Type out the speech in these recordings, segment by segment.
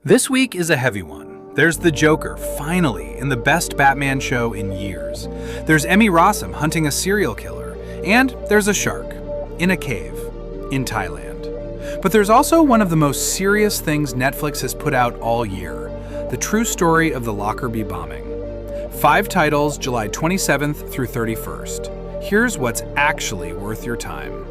This week is a heavy one. There's the Joker, finally, in the best Batman show in years. There's Emmy Rossum hunting a serial killer. And there's a shark. In a cave. In Thailand. But there's also one of the most serious things Netflix has put out all year. The true story of the Lockerbie bombing. 5 titles, July 27th through 31st. Here's what's actually worth your time.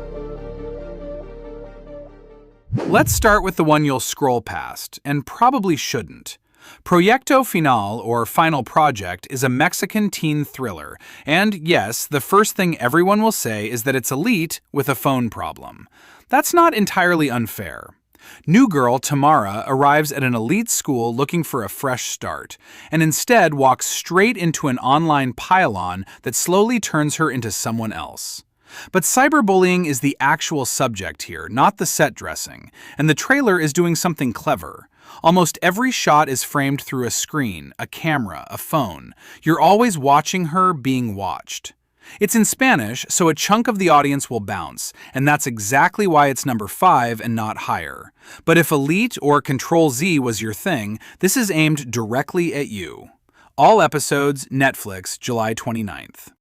Let's start with the one you'll scroll past, and probably shouldn't. Proyecto Final, or Final Project, is a Mexican teen thriller, and yes, the first thing everyone will say is that it's elite with a phone problem. That's not entirely unfair. New girl Tamara arrives at an elite school looking for a fresh start, and instead walks straight into an online pile-on that slowly turns her into someone else. But cyberbullying is the actual subject here, not the set dressing, and the trailer is doing something clever. Almost every shot is framed through a screen, a camera, a phone. You're always watching her being watched. It's in Spanish, so a chunk of the audience will bounce, and that's exactly why it's number 5 and not higher. But if Elite or Control Z was your thing, this is aimed directly at you. All episodes, Netflix, July 29th.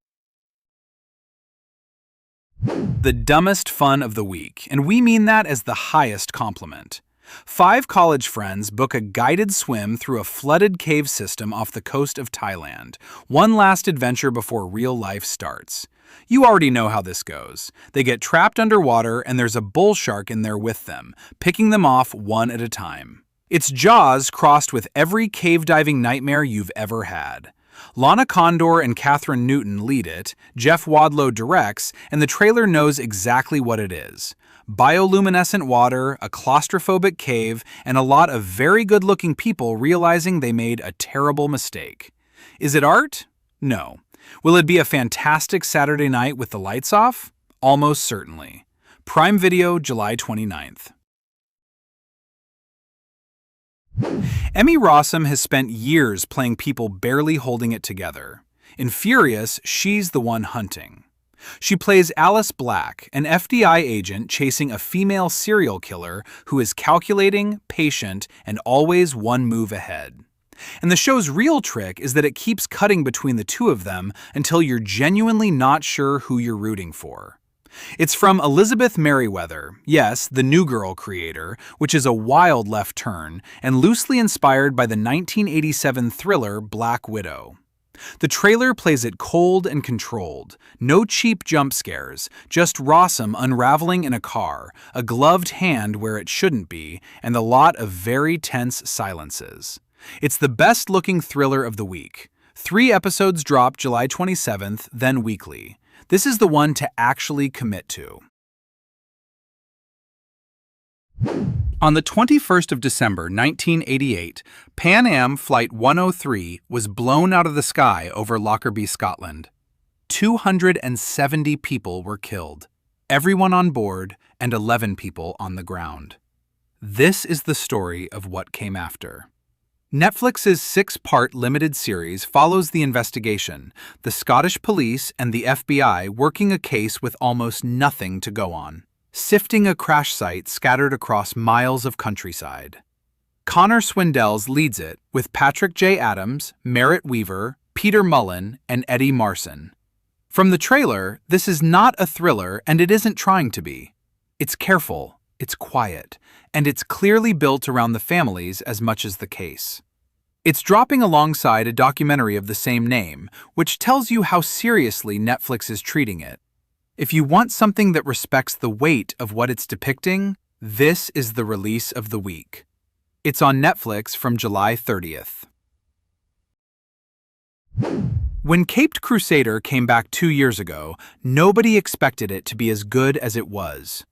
The dumbest fun of the week, and we mean that as the highest compliment. 5 college friends book a guided swim through a flooded cave system off the coast of Thailand. One last adventure before real life starts. You already know how this goes. They get trapped underwater and there's a bull shark in there with them, picking them off one at a time. It's Jaws crossed with every cave diving nightmare you've ever had. Lana Condor and Catherine Newton lead it, Jeff Wadlow directs, and the trailer knows exactly what it is. Bioluminescent water, a claustrophobic cave, and a lot of very good-looking people realizing they made a terrible mistake. Is it art? No. Will it be a fantastic Saturday night with the lights off? Almost certainly. Prime Video, July 29th. Emmy Rossum has spent years playing people barely holding it together. In Furious, she's the one hunting. She plays Alice Black, an FBI agent chasing a female serial killer who is calculating, patient, and always one move ahead. And the show's real trick is that it keeps cutting between the two of them until you're genuinely not sure who you're rooting for. It's from Elizabeth Merriweather, yes, the New Girl creator, which is a wild left turn, and loosely inspired by the 1987 thriller Black Widow. The trailer plays it cold and controlled. No cheap jump scares, just Rossum unraveling in a car, a gloved hand where it shouldn't be, and a lot of very tense silences. It's the best-looking thriller of the week. 3 episodes drop July 27th, then weekly. This is the one to actually commit to. On the 21st of December, 1988, Pan Am Flight 103 was blown out of the sky over Lockerbie, Scotland. 270 people were killed, everyone on board and 11 people on the ground. This is the story of what came after. Netflix's 6-part limited series follows the investigation, the Scottish police and the FBI working a case with almost nothing to go on, sifting a crash site scattered across miles of countryside. Connor Swindells leads it with Patrick J. Adams, Merritt Weaver, Peter Mullen, and Eddie Marsan. From the trailer, this is not a thriller and it isn't trying to be. It's careful, it's quiet, and it's clearly built around the families as much as the case. It's dropping alongside a documentary of the same name, which tells you how seriously Netflix is treating it. If you want something that respects the weight of what it's depicting, this is the release of the week. It's on Netflix from July 30th. When Caped Crusader came back 2 years ago, nobody expected it to be as good as it was.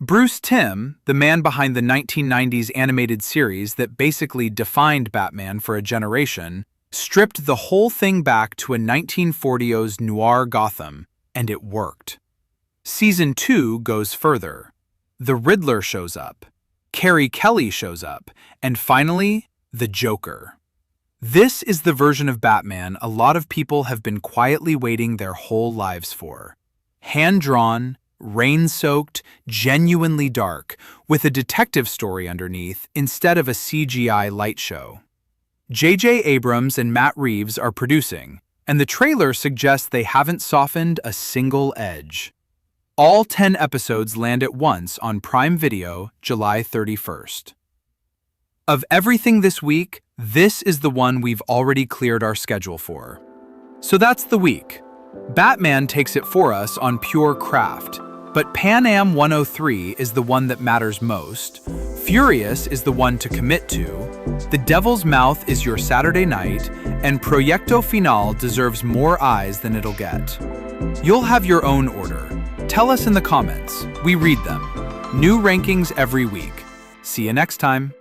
Bruce Timm, the man behind the 1990s animated series that basically defined Batman for a generation, stripped the whole thing back to a 1940s noir Gotham, and it worked. Season 2 goes further. The Riddler shows up, Carrie Kelly shows up, and finally, the Joker. This is the version of Batman a lot of people have been quietly waiting their whole lives for. Hand-drawn, rain-soaked, genuinely dark, with a detective story underneath instead of a CGI light show. J.J. Abrams and Matt Reeves are producing, and the trailer suggests they haven't softened a single edge. All 10 episodes land at once on Prime Video, July 31st. Of everything this week, this is the one we've already cleared our schedule for. So that's the week. Batman takes it for us on pure craft, but Pan Am 103 is the one that matters most. Furious is the one to commit to. The Devil's Mouth is your Saturday night, and Proyecto Final deserves more eyes than it'll get. You'll have your own order. Tell us in the comments. We read them. New rankings every week. See you next time.